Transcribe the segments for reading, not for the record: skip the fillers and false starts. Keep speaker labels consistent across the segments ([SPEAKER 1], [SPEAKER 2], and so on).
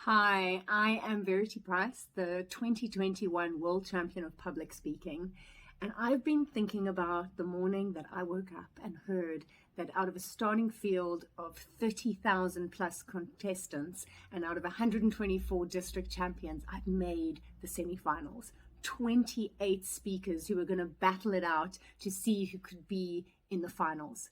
[SPEAKER 1] Hi, I am Verity Price, the 2021 World Champion of Public Speaking, and I've been thinking about the morning that I woke up and heard that out of a starting field of 30,000 plus contestants and out of 124 district champions, I've made the semi-finals. 28 speakers who were going to battle it out to see who could be in the finals.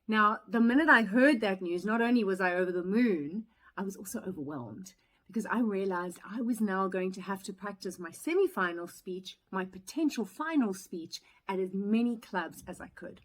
[SPEAKER 1] Now, the minute I heard that news, not only was I over the moon, I was also overwhelmed because I realized I was now going to have to practice my semi-final speech, my potential final speech at as many clubs as I could.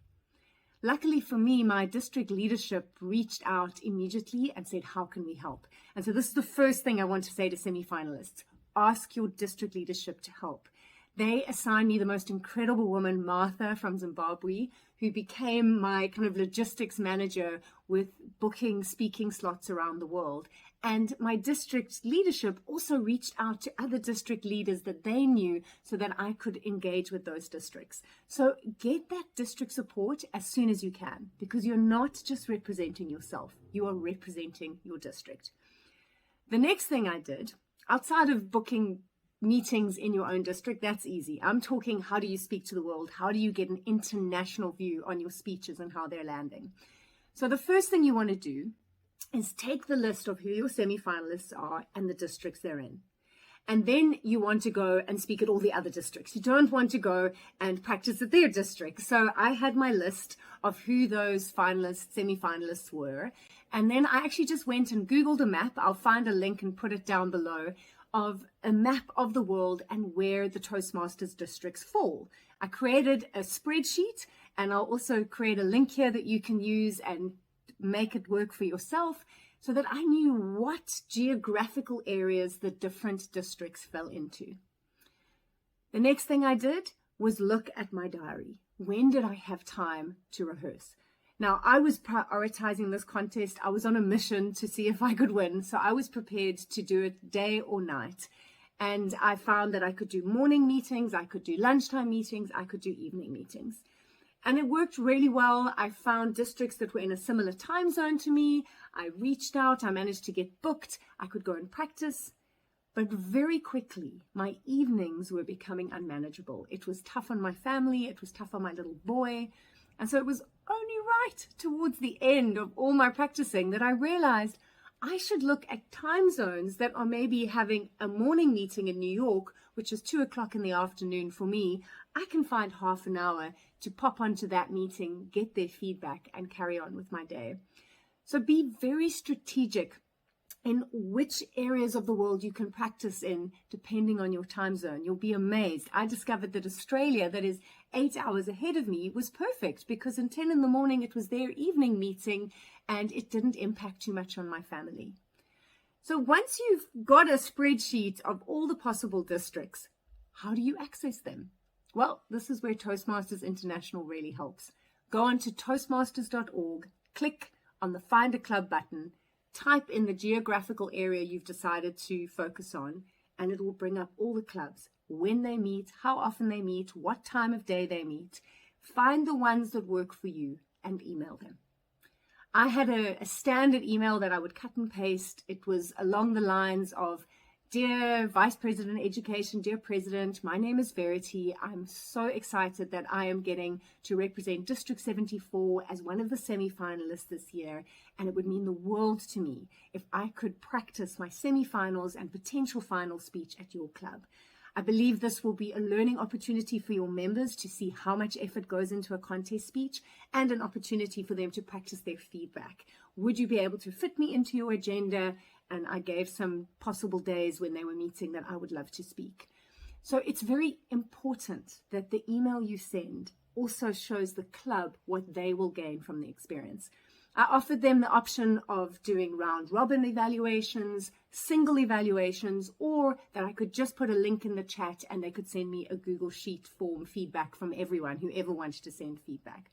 [SPEAKER 1] Luckily for me, my district leadership reached out immediately and said, how can we help? And so this is the first thing I want to say to semi-finalists. Ask your district leadership to help. They assigned me the most incredible woman, Martha from Zimbabwe, who became my kind of logistics manager with booking speaking slots around the world. And my district leadership also reached out to other district leaders that they knew so that I could engage with those districts. So get that district support as soon as you can, because you're not just representing yourself, you are representing your district. The next thing I did, outside of booking meetings in your own district, that's easy. I'm talking, how do you speak to the world? How do you get an international view on your speeches and how they're landing? So the first thing you want to do is take the list of who your semi-finalists are and the districts they're in. And then you want to go and speak at all the other districts. You don't want to go and practice at their district. So I had my list of who those finalists, semi-finalists were. And then I actually just went and Googled a map. I'll find a link and put it down below, of a map of the world and where the Toastmasters districts fall. I created a spreadsheet, and I'll also create a link here that you can use and make it work for yourself so that I knew what geographical areas the different districts fell into. The next thing I did was look at my diary. When did I have time to rehearse? Now, I was prioritizing this contest. I was on a mission to see if I could win. So I was prepared to do it day or night. And I found that I could do morning meetings, I could do lunchtime meetings, I could do evening meetings. And it worked really well. I found districts that were in a similar time zone to me. I reached out, I managed to get booked. I could go and practice. But very quickly, my evenings were becoming unmanageable. It was tough on my family. It was tough on my little boy. And so it was only right towards the end of all my practicing that I realized I should look at time zones that are maybe having a morning meeting in New York, which is 2 o'clock in the afternoon for me. I can find half an hour to pop onto that meeting, get their feedback, and carry on with my day. So be very strategic in which areas of the world you can practice in, depending on your time zone. You'll be amazed. I discovered that Australia, that is 8 hours ahead of me, was perfect because in 10 in the morning, it was their evening meeting and it didn't impact too much on my family. So once you've got a spreadsheet of all the possible districts, how do you access them? Well, this is where Toastmasters International really helps. Go on to toastmasters.org, click on the Find a Club button, type in the geographical area you've decided to focus on, and it will bring up all the clubs, when they meet, how often they meet, what time of day they meet. Find the ones that work for you and email them. I had a standard email that I would cut and paste. It was along the lines of, Dear Vice President Education, Dear President, my name is Verity. I'm so excited that I am getting to represent District 74 as one of the semi-finalists this year, and it would mean the world to me if I could practice my semi-finals and potential final speech at your club. I believe this will be a learning opportunity for your members to see how much effort goes into a contest speech and an opportunity for them to practice their feedback. Would you be able to fit me into your agenda? And I gave some possible days when they were meeting that I would love to speak. So it's very important that the email you send also shows the club what they will gain from the experience. I offered them the option of doing round robin evaluations, single evaluations, or that I could just put a link in the chat and they could send me a Google Sheet form feedback from everyone who ever wanted to send feedback.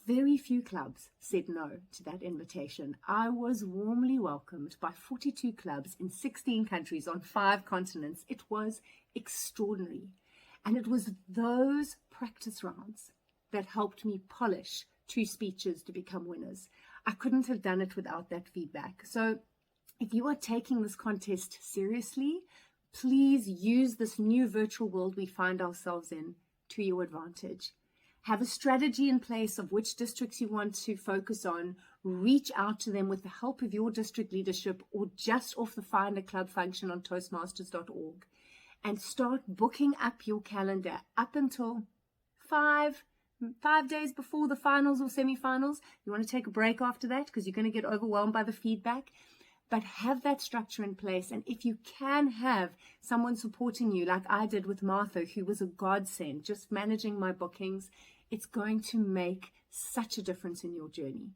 [SPEAKER 1] Very few clubs said no to that invitation. I was warmly welcomed by 42 clubs in 16 countries on 5 continents. It was extraordinary. And it was those practice rounds that helped me polish 2 speeches to become winners. I couldn't have done it without that feedback. So If you are taking this contest seriously, please use this new virtual world we find ourselves in to your advantage. Have a strategy in place of which districts you want to focus on. Reach out to them with the help of your district leadership or just off the Find a Club function on Toastmasters.org. And start booking up your calendar up until 5 days before the finals or semi-finals. You want to take a break after that because you're going to get overwhelmed by the feedback. But have that structure in place. And if you can have someone supporting you, like I did with Martha, who was a godsend, just managing my bookings, it's going to make such a difference in your journey.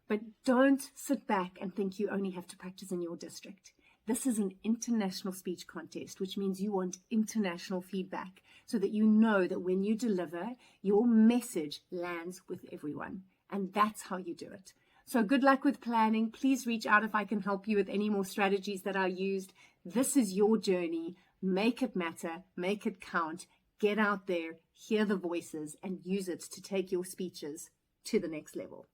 [SPEAKER 1] But don't sit back and think you only have to practice in your district. This is an international speech contest, which means you want international feedback so that you know that when you deliver, your message lands with everyone. And that's how you do it. So good luck with planning. Please reach out if I can help you with any more strategies that are used. This is your journey. Make it matter. Make it count. Get out there, hear the voices, and use it to take your speeches to the next level.